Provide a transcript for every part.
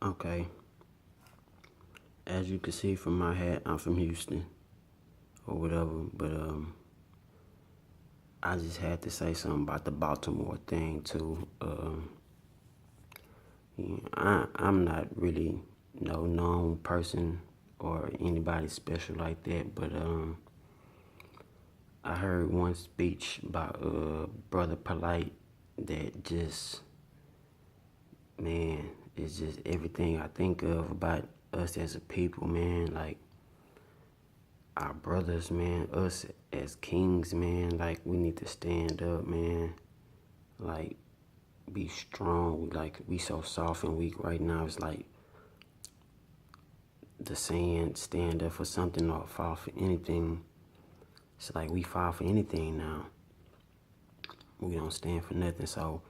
Okay, as you can see from my hat, I'm from Houston or whatever, but I just had to say something about the Baltimore thing too. I'm not really no known person or anybody special like that, but I heard one speech by Brother Polite that just, man, it's just everything I think of about us as a people, man. Like our brothers, man, us as kings, man. Like we need to stand up, man. Like be strong. Like we so soft and weak right now. It's like the saying, stand up for something or fall for anything. It's like we fall for anything now. We don't stand for nothing. So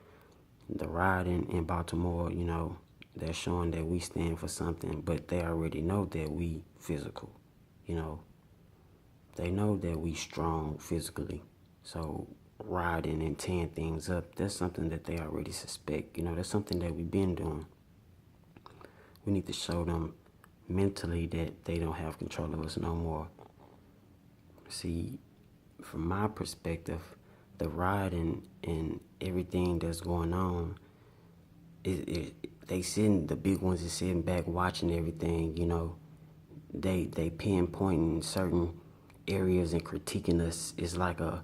the rioting in Baltimore, they're showing that we stand for something, but they already know that we physical. You know, they know that we strong physically. So rioting and tearing things up, that's something that they already suspect. That's something that we've been doing. We need to show them mentally that they don't have control of us no more. See, from my perspective, the rioting and everything that's going on, the big ones is sitting back watching everything. They pinpointing certain areas and critiquing us. It's like an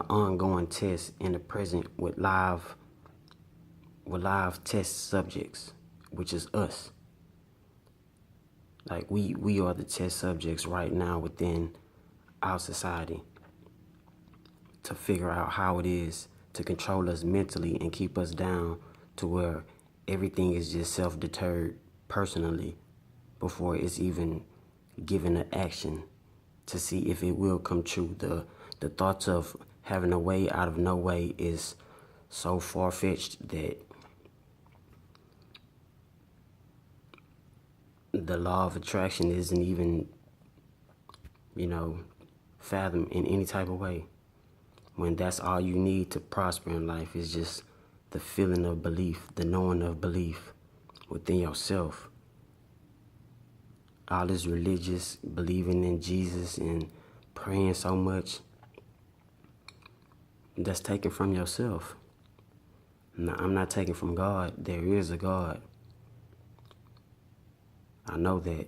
ongoing test in the present with test subjects, which is us. Like we are the test subjects right now within our society to figure out how it is to control us mentally and keep us down to where everything is just self-deterred personally before it's even given an action to see if it will come true. The thoughts of having a way out of no way is so far-fetched that the law of attraction isn't even, fathomed in any type of way. When that's all you need to prosper in life is just the feeling of belief, the knowing of belief within yourself. All this religious, believing in Jesus and praying so much, that's taken from yourself. No, I'm not taking from God. There is a God. I know that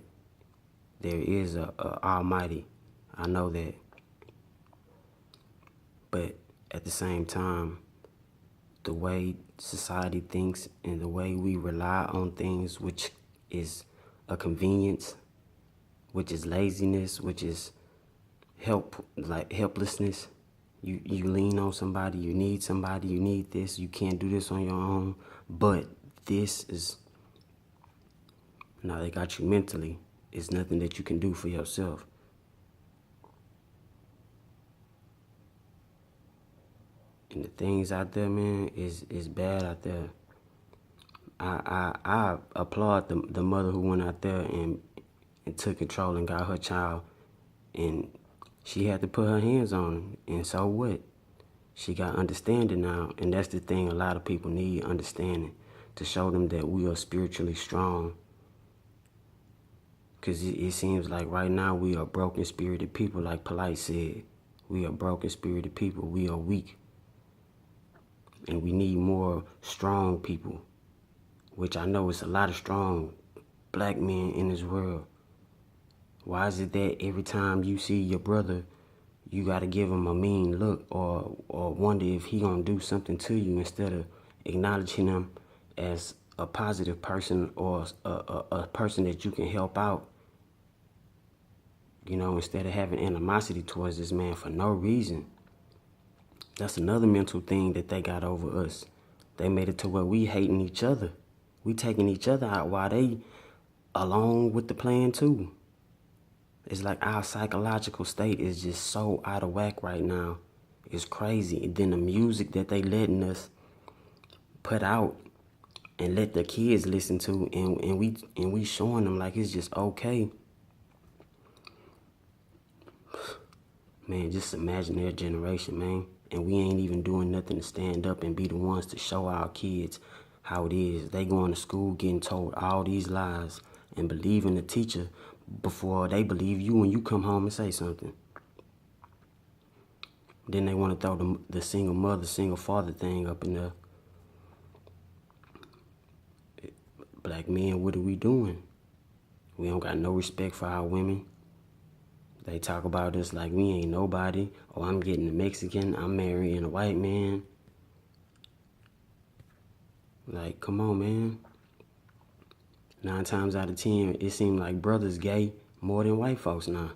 there is a Almighty. I know that. But at the same time, the way society thinks and the way we rely on things, which is a convenience, which is laziness, which is helplessness. You lean on somebody, you need somebody, you need this, you can't do this on your own. But this is, now they got you mentally. It's nothing that you can do for yourself. And the things out there, man, is bad out there. I applaud the mother who went out there and took control and got her child, and she had to put her hands on him. And so what? She got understanding now, and that's the thing a lot of people need, understanding, to show them that we are spiritually strong. Because it seems like right now we are broken spirited people, like Polite said. We are broken spirited people. We are weak. And we need more strong people, which I know is a lot of strong black men in this world. Why is it that every time you see your brother, you got to give him a mean look or wonder if he going to do something to you instead of acknowledging him as a positive person or a person that you can help out? Instead of having animosity towards this man for no reason. That's another mental thing that they got over us. They made it to where we hating each other. We taking each other out while they along with the plan too. It's like our psychological state is just so out of whack right now. It's crazy. And then the music that they letting us put out and let the kids listen to, and we showing them like it's just okay. Man, just imagine their generation, man. And we ain't even doing nothing to stand up and be the ones to show our kids how it is. They going to school getting told all these lies and believing the teacher before they believe you when you come home and say something. Then they want to throw the single mother, single father thing up in there. Black men, what are we doing? We don't got no respect for our women. They talk about us like we ain't nobody. Oh, I'm getting a Mexican, I'm marrying a white man. Like, come on, man. 9 times out of 10, it seems like brothers gay more than white folks now.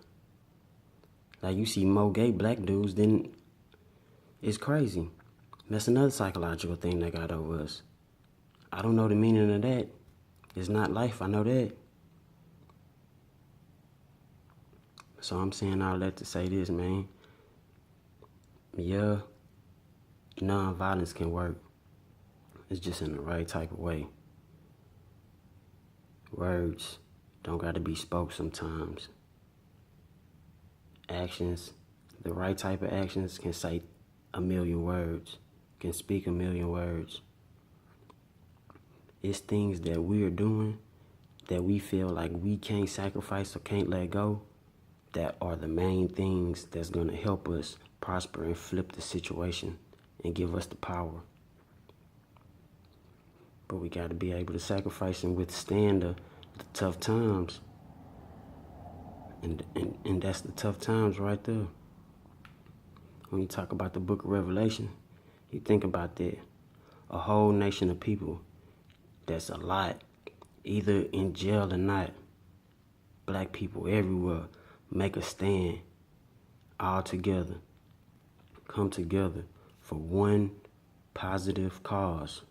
Like, you see more gay black dudes than... It's crazy. That's another psychological thing they got over us. I don't know the meaning of that. It's not life, I know that. So I'm saying all that to say this, man. Yeah, non-violence can work. It's just in the right type of way. Words don't got to be spoke sometimes. Actions, the right type of actions can say a million words, can speak a million words. It's things that we are doing that we feel like we can't sacrifice or can't let go, that are the main things that's going to help us prosper and flip the situation and give us the power. But we got to be able to sacrifice and withstand the tough times. And that's the tough times right there. When you talk about the book of Revelation, you think about that. A whole nation of people that's a lot, either in jail or not. Black people everywhere make a stand all together, come together for one positive cause.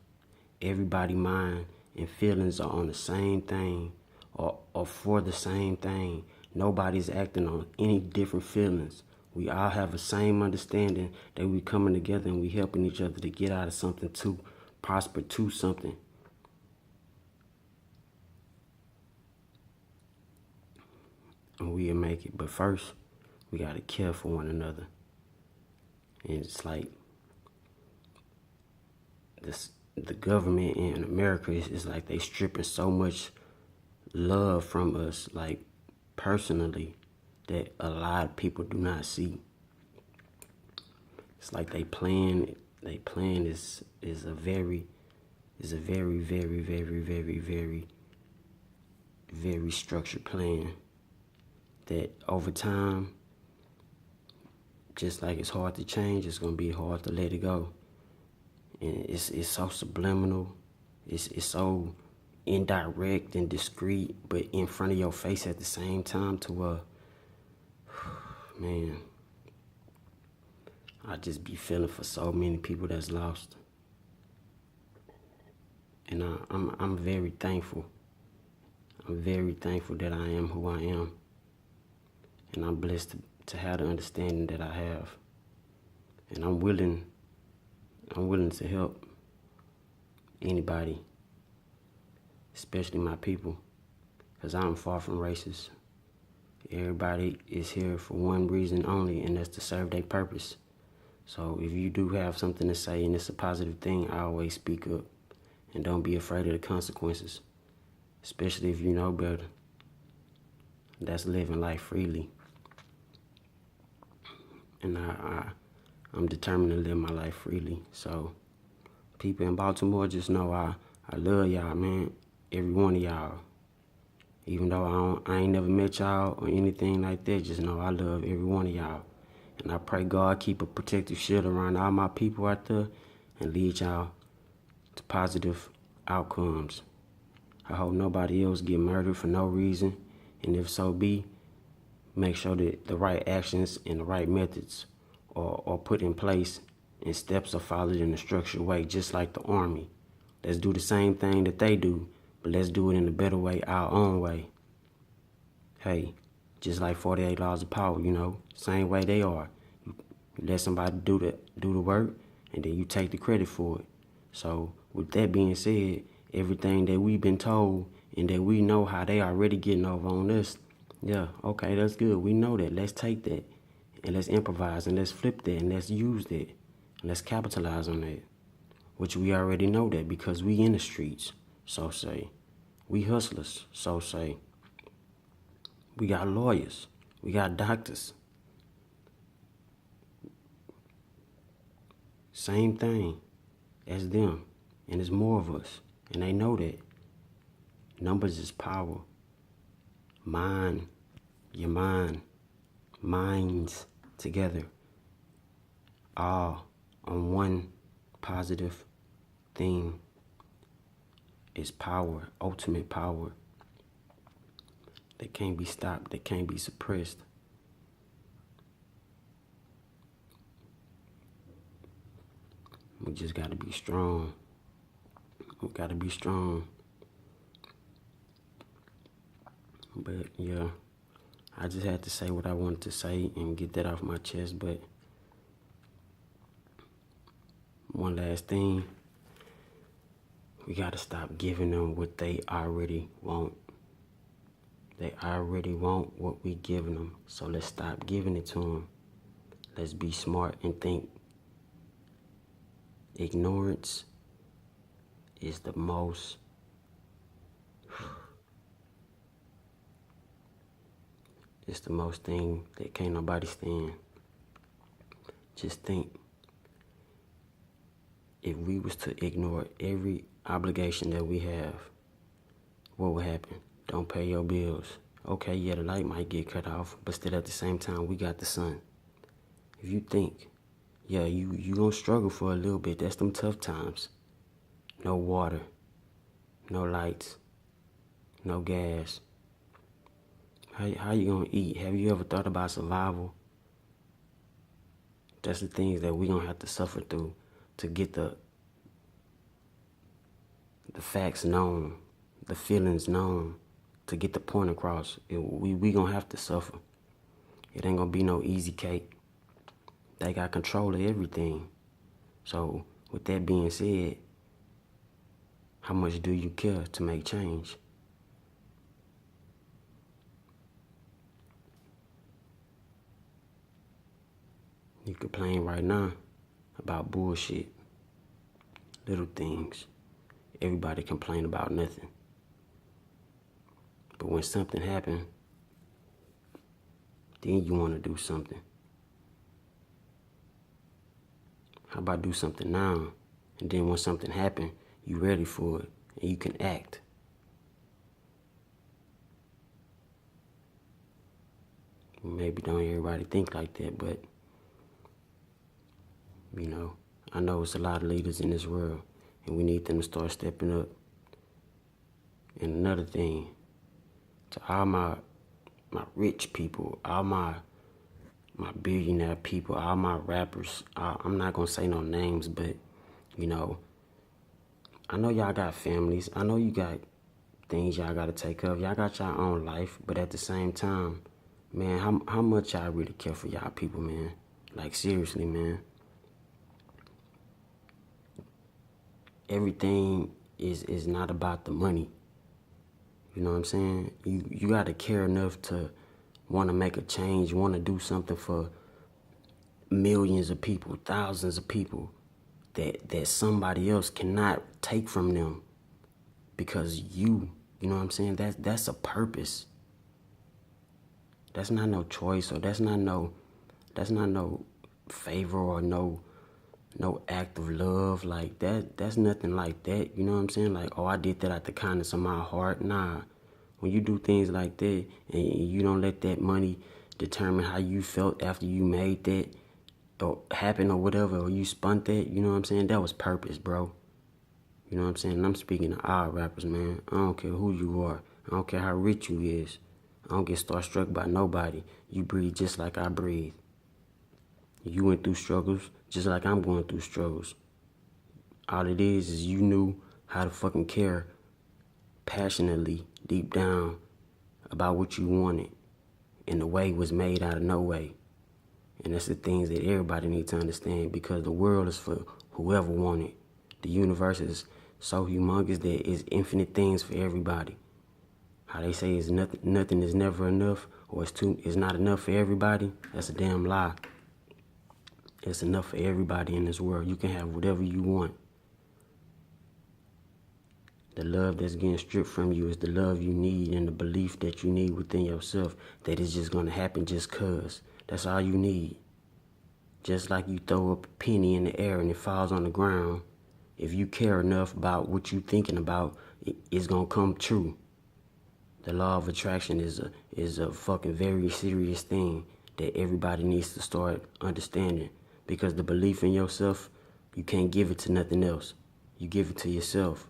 Everybody mind and feelings are on the same thing or for the same thing. Nobody's acting on any different feelings. We all have the same understanding that we coming together and we helping each other to get out of something, to prosper to something. And we'll make it. But first, we got to care for one another. And it's like the government in America is like they stripping so much love from us, like personally, that a lot of people do not see. It's like they plan is a very, very, very structured plan that over time, just like it's hard to change, it's gonna be hard to let it go. And it's so subliminal, it's so indirect and discreet, but in front of your face at the same time to man, I just be feeling for so many people that's lost. And I'm very thankful. I'm very thankful that I am who I am. And I'm blessed to have the understanding that I have. And I'm willing to help anybody, especially my people, because I'm far from racist. Everybody is here for one reason only, and that's to serve their purpose. So if you do have something to say and it's a positive thing, I always speak up. And don't be afraid of the consequences, especially if you know better. That's living life freely. And I'm determined to live my life freely. So people in Baltimore, just know I love y'all, man. Every one of y'all. Even though I ain't never met y'all or anything like that, just know I love every one of y'all. And I pray God keep a protective shield around all my people out there and lead y'all to positive outcomes. I hope nobody else get murdered for no reason. And if so be, make sure that the right actions and the right methods are put in place and steps are followed in a structured way, just like the Army. Let's do the same thing that they do, but let's do it in a better way, our own way. Hey, just like 48 Laws of Power, same way they are. You let somebody do the work, and then you take the credit for it. So with that being said, everything that we've been told and that we know how they already getting over on us, yeah, okay, that's good. We know that. Let's take that and let's improvise and let's flip that and let's use that and let's capitalize on that. which we already know that because we in the streets, so say. We hustlers, so say. We got lawyers. We got doctors. Same thing as them. And there's more of us. And they know that. Numbers is power. Your minds together, all on one positive thing is power, ultimate power. That can't be stopped, that can't be suppressed. We just gotta be strong. We gotta be strong. But yeah, I just had to say what I wanted to say and get that off my chest. But one last thing, we gotta stop giving them what they already want. They already want what we giving them, so let's stop giving it to them. Let's be smart and think. Ignorance is the most it's the most thing that can't nobody stand. Just think, if we was to ignore every obligation that we have, what would happen? Don't pay your bills. Okay, yeah, the light might get cut off, but still at the same time, we got the sun. If you think, yeah, you gonna struggle for a little bit, that's them tough times. No water, no lights, no gas. How you gonna eat? Have you ever thought about survival? That's the things that we gonna have to suffer through to get the facts known, the feelings known, to get the point across. We gonna have to suffer. It ain't gonna be no easy cake. They got control of everything. So with that being said, how much do you care to make change? You complain right now about bullshit, little things. Everybody complain about nothing. But when something happens, then you want to do something. How about do something now, and then when something happens, you ready for it, and you can act. Maybe don't everybody think like that, but you know, I know it's a lot of leaders in this world, and we need them to start stepping up. And another thing, to all my rich people, all my billionaire people, all my rappers, I'm not gonna say no names, but you know, I know y'all got families. I know you got things y'all gotta take care of. Y'all got your own life, but at the same time, man, how much y'all really care for y'all people, man? Like seriously, man. Everything is not about the money. You know what I'm saying? You gotta care enough to want to make a change, want to do something for millions of people, thousands of people that somebody else cannot take from them because you know what I'm saying? That's a purpose. That's not no choice, or that's not no favor, or no act of love like that. That's nothing like that. You know what I'm saying? Like, oh, I did that out the kindness of my heart. Nah. When you do things like that and you don't let that money determine how you felt after you made that or happen or whatever, or you spun that, you know what I'm saying? That was purpose, bro. You know what I'm saying? And I'm speaking to all rappers, man. I don't care who you are. I don't care how rich you is. I don't get starstruck by nobody. You breathe just like I breathe. You went through struggles just like I'm going through struggles. All it is you knew how to fucking care passionately, deep down, about what you wanted. And the way was made out of no way. And that's the things that everybody needs to understand, because the world is for whoever want it. The universe is so humongous that it's infinite things for everybody. How they say is nothing is never enough, or it's not enough for everybody. That's a damn lie. It's enough for everybody in this world. You can have whatever you want. The love that's getting stripped from you is the love you need and the belief that you need within yourself that it's just going to happen just cause. That's all you need. Just like you throw a penny in the air and it falls on the ground, if you care enough about what you're thinking about, it's going to come true. The law of attraction is a fucking very serious thing that everybody needs to start understanding, because the belief in yourself, you can't give it to nothing else. You give it to yourself.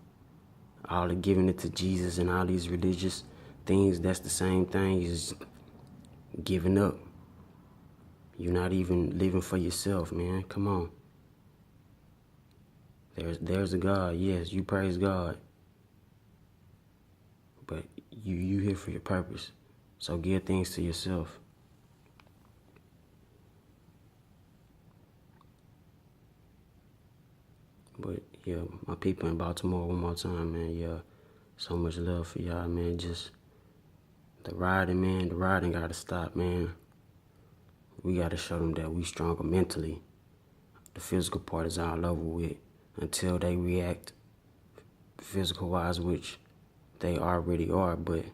All the giving it to Jesus and all these religious things, that's the same thing as giving up. You're not even living for yourself, man. Come on. There's a God. Yes, you praise God. But you here for your purpose. So give things to yourself. But yeah, my people in Baltimore, one more time, man. Yeah, so much love for y'all, man. Just the riding gotta stop, man. We gotta show them that we stronger mentally. The physical part is all over with until they react physical wise, which they already are, but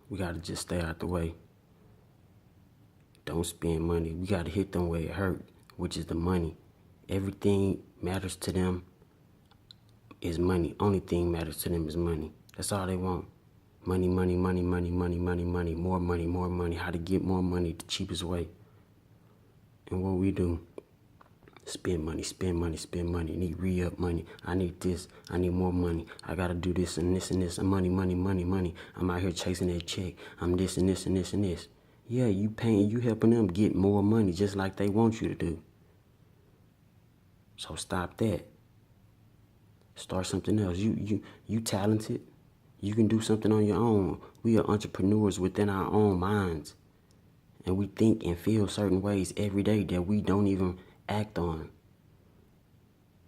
we gotta just stay out the way. Don't spend money. We gotta hit them where it hurt, which is the money. Everything matters to them is money. Only thing matters to them is money. That's all they want. Money, money, money, money, money, money, money, more money, more money. How to get more money the cheapest way. And what we do, spend money, spend money, spend money. Need re-up money. I need this. I need more money. I gotta do this and this and this. Money, money, money, money. I'm out here chasing that check. I'm this and this and this and this. Yeah, you paying, you helping them get more money just like they want you to do. So stop that. Start something else. You talented. You can do something on your own. We are entrepreneurs within our own minds. And we think and feel certain ways every day that we don't even act on.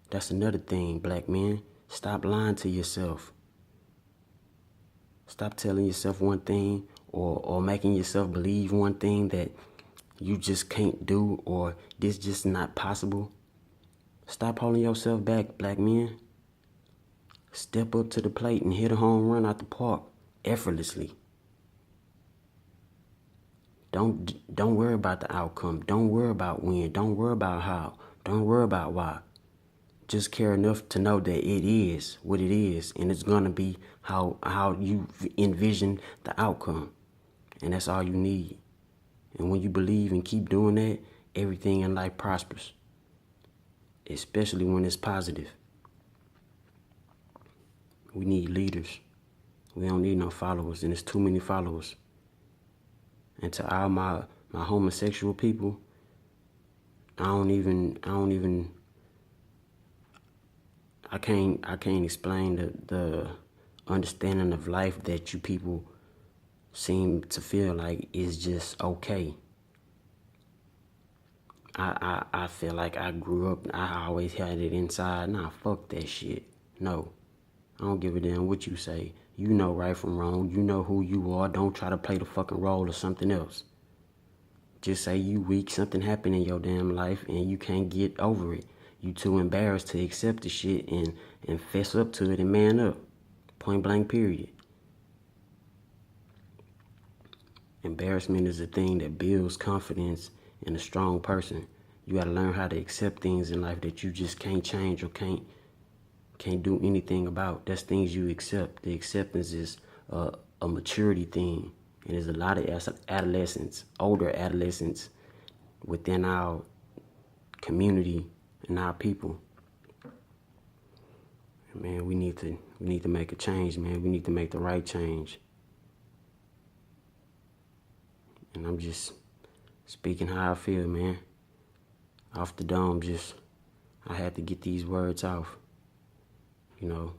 That's another thing, black men. Stop lying to yourself. Stop telling yourself one thing or making yourself believe one thing that you just can't do or this just not possible. Stop holding yourself back, black men. Step up to the plate and hit a home run out the park effortlessly. Don't worry about the outcome. Don't worry about when. Don't worry about how. Don't worry about why. Just care enough to know that it is what it is, and it's gonna be how you envision the outcome, and that's all you need. And when you believe and keep doing that, everything in life prospers, especially when it's positive. We need leaders. We don't need no followers, and there's too many followers. And to all my homosexual people, I can't explain the understanding of life that you people seem to feel like is just okay. I feel like I grew up, I always had it inside. Nah, fuck that shit. No. I don't give a damn what you say. You know right from wrong. You know who you are. Don't try to play the fucking role of something else. Just say you weak, something happened in your damn life, and you can't get over it. You too embarrassed to accept the shit and fess up to it and man up. Point blank period. Embarrassment is a thing that builds confidence in a strong person. You gotta learn how to accept things in life that you just can't change or can't do anything about. That's things you accept. The acceptance is a maturity thing. And there's a lot of adolescents, older adolescents within our community and our people. Man, we need to make a change, man. We need to make the right change. And I'm just speaking how I feel, man. Off the dome, I had to get these words off. You know,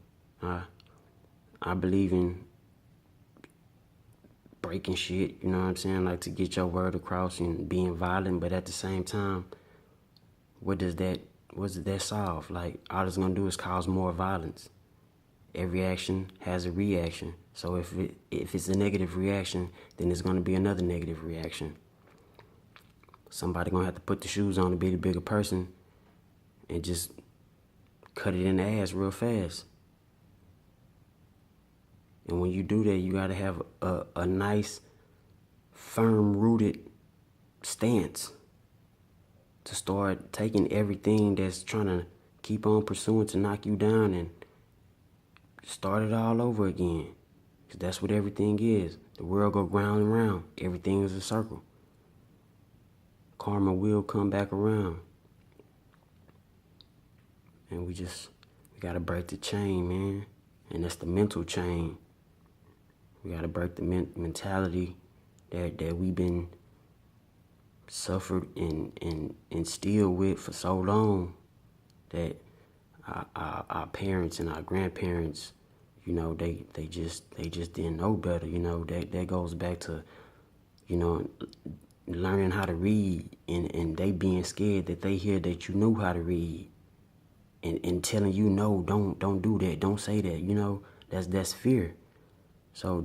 I believe in breaking shit, you know what I'm saying? Like to get your word across and being violent, but at the same time, what does that solve? Like, all it's gonna do is cause more violence. Every action has a reaction. So if it's a negative reaction, then there's gonna be another negative reaction. Somebody gonna have to put the shoes on to be the bigger person and just cut it in the ass real fast. And when you do that, you got to have a nice, firm-rooted stance to start taking everything that's trying to keep on pursuing to knock you down and start it all over again. Because that's what everything is. The world go round and round. Everything is a circle. Karma will come back around. And we got to break the chain, man. And that's the mental chain. We got to break the mentality that we've been suffered and instilled with for so long, that our parents and our grandparents, you know, they just didn't know better. You know, that goes back to, you know, learning how to read and they being scared that they hear that you knew how to read and telling you, no, don't do that, don't say that. You know, that's fear. So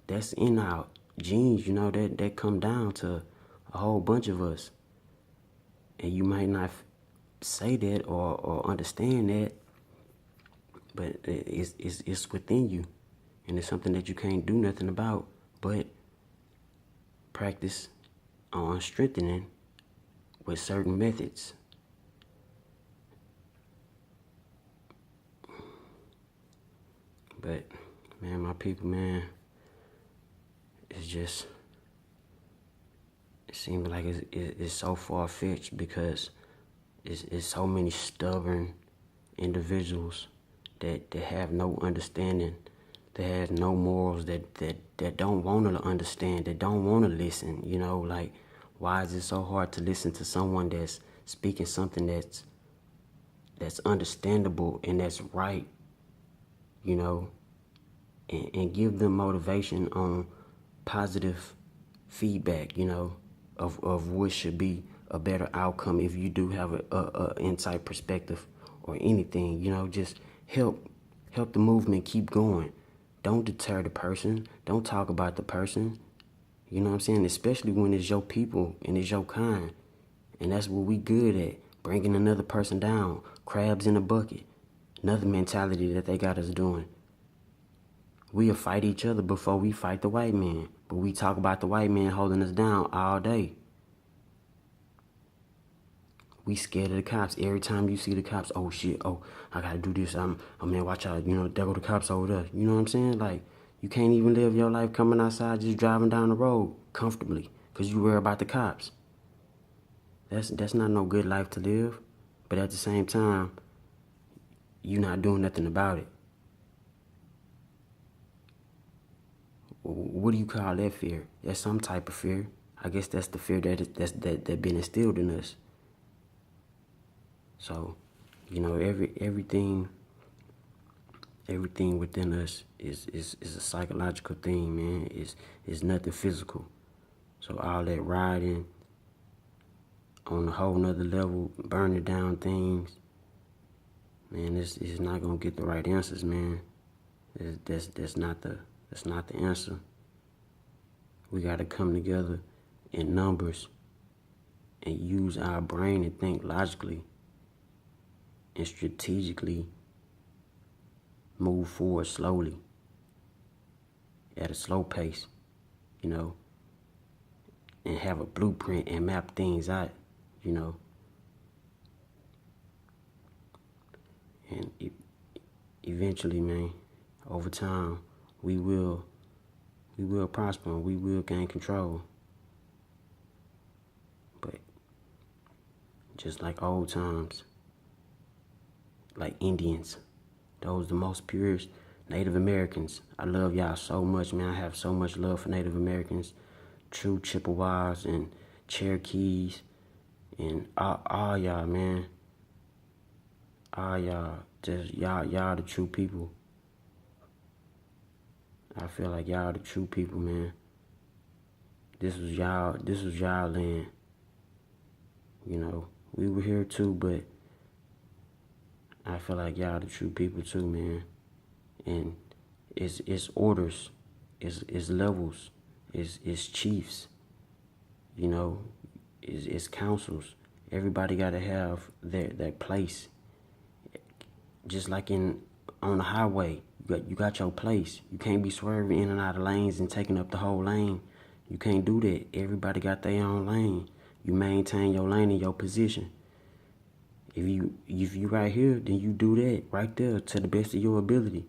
that's in our genes. You know, that come down to a whole bunch of us. And you might not say that or understand that, but it's within you. And it's something that you can't do nothing about, but practice on strengthening with certain methods. But, man, my people, man, it's just, it seems like it's so far-fetched because it's so many stubborn individuals that have no understanding, that have no morals, that don't want to understand, that don't want to listen. You know, like, why is it so hard to listen to someone that's speaking something that's understandable and that's right, you know, and give them motivation on positive feedback, you know, of what should be a better outcome if you do have a insight perspective or anything. You know, just help the movement keep going. Don't deter the person. Don't talk about the person. You know what I'm saying? Especially when it's your people and it's your kind. And that's what we good at, bringing another person down, crabs in a bucket. Another mentality that they got us doing. We'll fight each other before we fight the white man. But we talk about the white man holding us down all day. We scared of the cops. Every time you see the cops, oh shit, oh, I gotta do this. Oh man, watch out, you know, there go the cops over there. You know what I'm saying? Like, you can't even live your life coming outside just driving down the road comfortably because you worry about the cops. That's not no good life to live. But at the same time, you're not doing nothing about it. What do you call that fear? That's some type of fear. I guess that's the fear that been instilled in us. So, you know, everything within us is a psychological thing, man. It's nothing physical. So all that riding on a whole nother level, burning down things, man, it's not gonna get the right answers, man. That's not the answer. We gotta come together in numbers and use our brain and think logically and strategically move forward slowly at a slow pace, you know, and have a blueprint and map things out, you know. And eventually, man, over time, we will prosper and we will gain control. But just like old times, like Indians, those the most purest Native Americans. I love y'all so much, man. I have so much love for Native Americans, true Chippewas and Cherokees, and all y'all, man. All y'all, just y'all the true people. I feel like y'all the true people, man. This was y'all land. You know, we were here too, but I feel like y'all the true people too, man. And it's orders, it's levels, it's chiefs, you know, it's councils. Everybody gotta have their place Just like on the highway, you got your place. You can't be swerving in and out of lanes and taking up the whole lane. You can't do that. Everybody got their own lane. You maintain your lane and your position. If you right here, then you do that right there to the best of your ability.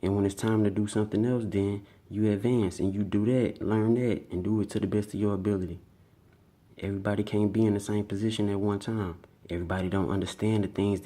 And when it's time to do something else, then you advance and you do that, learn that, and do it to the best of your ability. Everybody can't be in the same position at one time. Everybody don't understand the things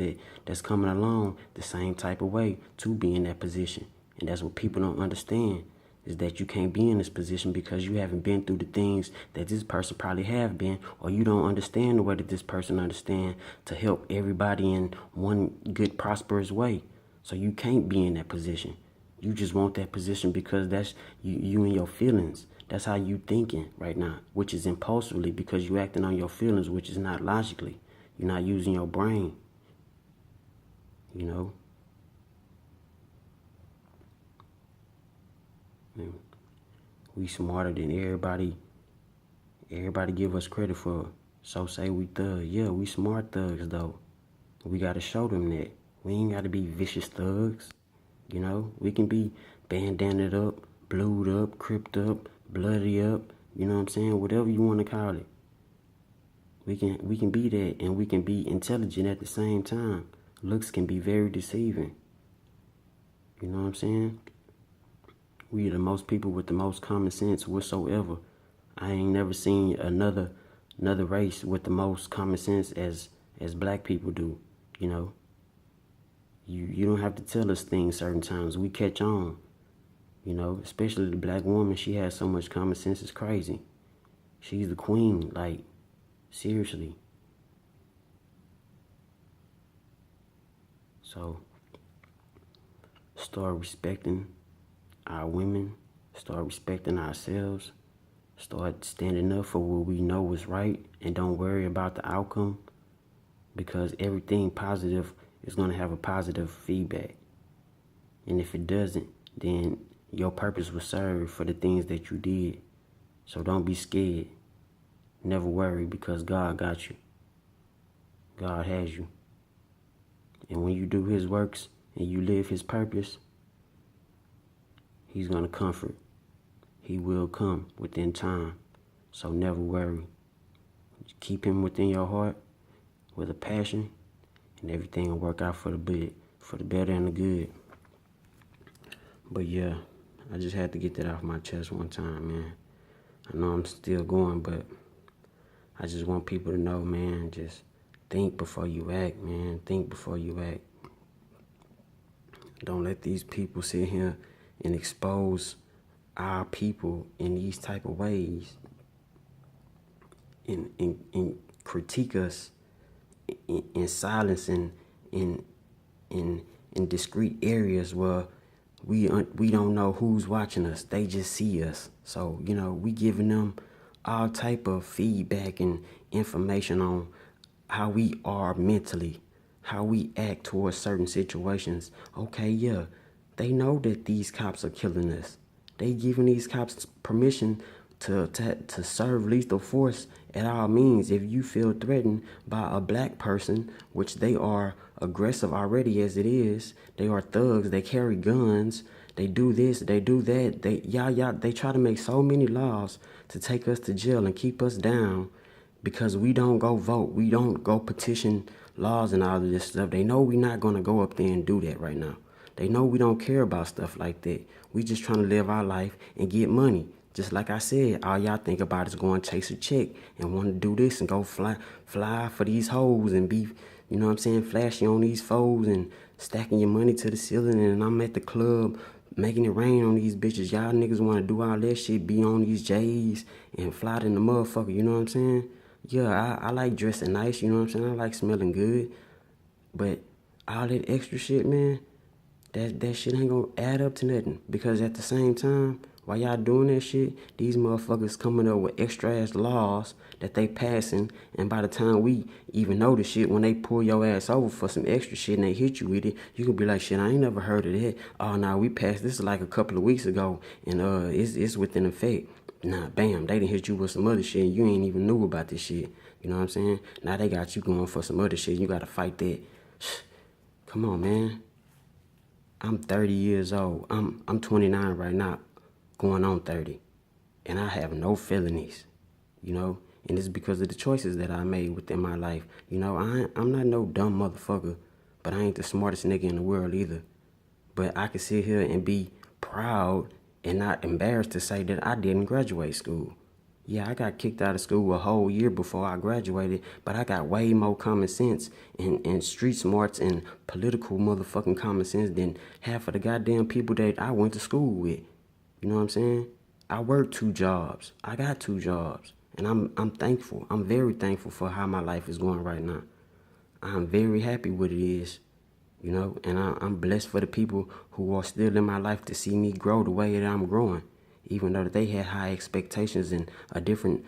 that's coming along the same type of way to be in that position. And that's what people don't understand, is that you can't be in this position because you haven't been through the things that this person probably have been, or you don't understand the way that this person understand to help everybody in one good, prosperous way. So you can't be in that position. You just want that position because that's you and your feelings. That's how you thinking right now, which is impulsively because you acting on your feelings, which is not logically. You're not using your brain, you know. And we smarter than everybody. Everybody give us credit for. So say we thugs. Yeah, we smart thugs though. We gotta show them that. We ain't gotta be vicious thugs. You know, we can be bandanaed up, blued up, cripped up, bloody up, you know what I'm saying? Whatever you want to call it. We can be that, and we can be intelligent at the same time. Looks can be very deceiving. You know what I'm saying? We are the most people with the most common sense whatsoever. I ain't never seen another race with the most common sense as black people do, you know. You don't have to tell us things certain times. We catch on, you know, especially the black woman. She has so much common sense, it's crazy. She's the queen, like, seriously. So, start respecting our women, start respecting ourselves, start standing up for what we know is right, and don't worry about the outcome, because everything positive is going to have a positive feedback. And if it doesn't, then your purpose was served for the things that you did. So don't be scared. Never worry, because God got you. God has you. And when you do his works and you live his purpose, he's going to comfort. He will come within time. So never worry. Keep him within your heart with a passion, and everything will work out for the better and the good. But yeah, I just had to get that off my chest one time, man. I know I'm still going, but I just want people to know, man, just think before you act, man. Think before you act. Don't let these people sit here and expose our people in these type of ways and critique us in silence and in discrete areas where we don't know who's watching us. They just see us. So, you know, we giving them all type of feedback and information on how we are mentally, how we act towards certain situations. Okay, yeah, they know that these cops are killing us. They giving these cops permission to serve lethal force at all means. If you feel threatened by a black person, which they are aggressive already as it is, they are thugs, they carry guns, they do this, they do that, they try to make so many laws to take us to jail and keep us down because we don't go vote, we don't go petition laws and all of this stuff. They know we're not going to go up there and do that right now. They know we don't care about stuff like that. We just trying to live our life and get money. Just like I said, all y'all think about is going to chase a check and want to do this and go fly for these hoes and be, you know what I'm saying, flashy on these foes and stacking your money to the ceiling. And I'm at the club making it rain on these bitches. Y'all niggas want to do all that shit, be on these J's and fly in the motherfucker, you know what I'm saying? Yeah, I like dressing nice, you know what I'm saying? I like smelling good. But all that extra shit, man, that shit ain't gonna add up to nothing. Because at the same time, while y'all doing that shit, these motherfuckers coming up with extra ass laws that they passing, and by the time we even know the shit, when they pull your ass over for some extra shit and they hit you with it, you can be like, shit, I ain't never heard of that. Oh, nah, we passed this like a couple of weeks ago, and it's within effect. Nah, bam, they done hit you with some other shit, and you ain't even knew about this shit. You know what I'm saying? Now they got you going for some other shit, you gotta fight that. Come on, man. I'm 30 years old. I'm 29 right now, going on 30. And I have no felonies, you know? And it's because of the choices that I made within my life. You know, I'm not no dumb motherfucker, but I ain't the smartest nigga in the world either. But I can sit here and be proud and not embarrassed to say that I didn't graduate school. Yeah, I got kicked out of school a whole year before I graduated, but I got way more common sense and street smarts and political motherfucking common sense than half of the goddamn people that I went to school with. You know what I'm saying? I work 2 jobs. I got 2 jobs. And I'm thankful. I'm very thankful for how my life is going right now. I'm very happy with it is, you know, and I'm blessed for the people who are still in my life to see me grow the way that I'm growing, even though they had high expectations and a different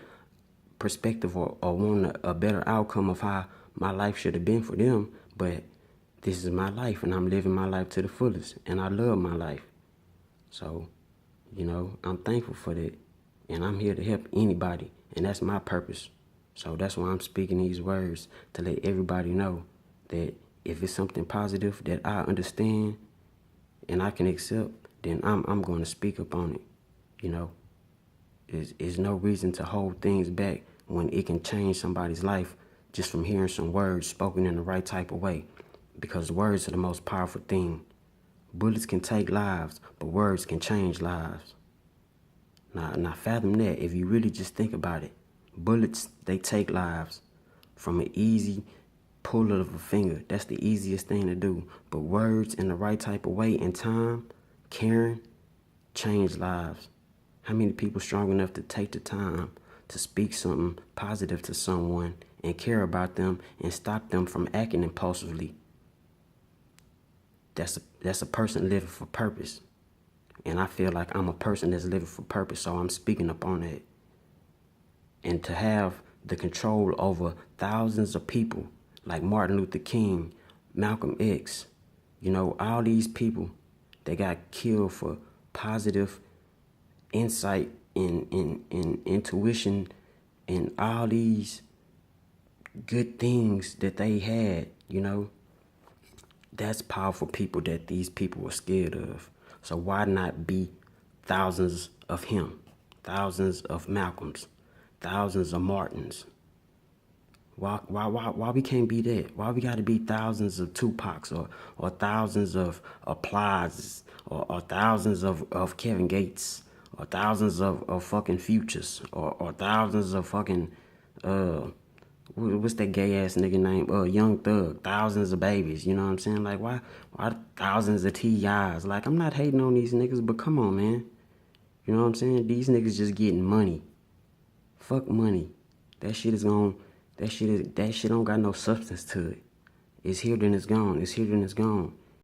perspective or want a better outcome of how my life should have been for them. But this is my life, and I'm living my life to the fullest, and I love my life. So, you know, I'm thankful for that, and I'm here to help anybody, and that's my purpose. So that's why I'm speaking these words, to let everybody know that if it's something positive that I understand and I can accept, then I'm going to speak up on it. You know, there's no reason to hold things back when it can change somebody's life just from hearing some words spoken in the right type of way, because words are the most powerful thing. Bullets can take lives, but words can change lives. Now fathom that if you really just think about it. Bullets, they take lives from an easy pull of a finger. That's the easiest thing to do. But words in the right type of way and time, caring, change lives. How many people strong enough to take the time to speak something positive to someone and care about them and stop them from acting impulsively? That's a person living for purpose. And I feel like I'm a person that's living for purpose, so I'm speaking up on it. And to have the control over thousands of people like Martin Luther King, Malcolm X, you know, all these people that got killed for positive insight and intuition and all these good things that they had, you know, that's powerful people that these people were scared of. So why not be thousands of him, thousands of Malcolms, thousands of Martins? Why we can't be that? Why we got to be thousands of Tupacs or thousands of Plies or thousands of Kevin Gates or thousands of fucking Futures or thousands of fucking what's that gay ass nigga name? Young Thug. Thousands of babies. You know what I'm saying? Like why thousands of T.I.s? Like I'm not hating on these niggas, but come on, man. You know what I'm saying? These niggas just getting money. Fuck money. That shit don't got no substance to it. It's here then it's gone. It's here then it's gone.